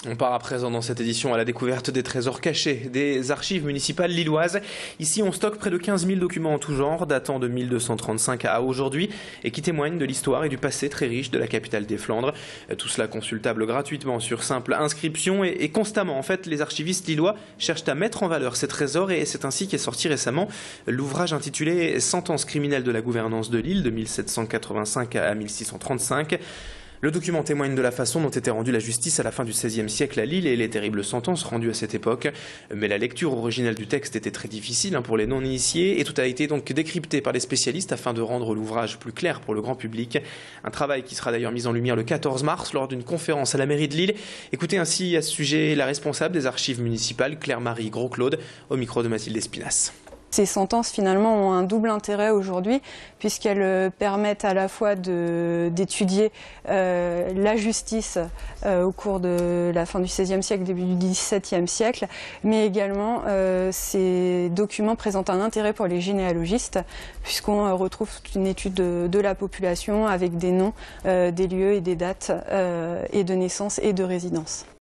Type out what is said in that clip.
On part à présent dans cette édition à la découverte des trésors cachés des archives municipales lilloises. Ici, on stocke près de 15 000 documents en tout genre, datant de 1235 à aujourd'hui, et qui témoignent de l'histoire et du passé très riche de la capitale des Flandres. Tout cela consultable gratuitement sur simple inscription et constamment. En fait, les archivistes lillois cherchent à mettre en valeur ces trésors et c'est ainsi qu'est sorti récemment l'ouvrage intitulé « Sentence criminelle de la gouvernance de Lille de 1785 à 1635 ». Le document témoigne de la façon dont était rendue la justice à la fin du XVIe siècle à Lille et les terribles sentences rendues à cette époque. Mais la lecture originale du texte était très difficile pour les non-initiés et tout a été donc décrypté par les spécialistes afin de rendre l'ouvrage plus clair pour le grand public. Un travail qui sera d'ailleurs mis en lumière le 14 mars lors d'une conférence à la mairie de Lille. Écoutez ainsi à ce sujet la responsable des archives municipales, Claire-Marie Gros-Claude, au micro de Mathilde Espinas. Ces sentences finalement ont un double intérêt aujourd'hui puisqu'elles permettent à la fois d'étudier la justice au cours de la fin du XVIe siècle, début du XVIIe siècle, mais également ces documents présentent un intérêt pour les généalogistes puisqu'on retrouve toute une étude de la population avec des noms, des lieux et des dates et de naissance et de résidence.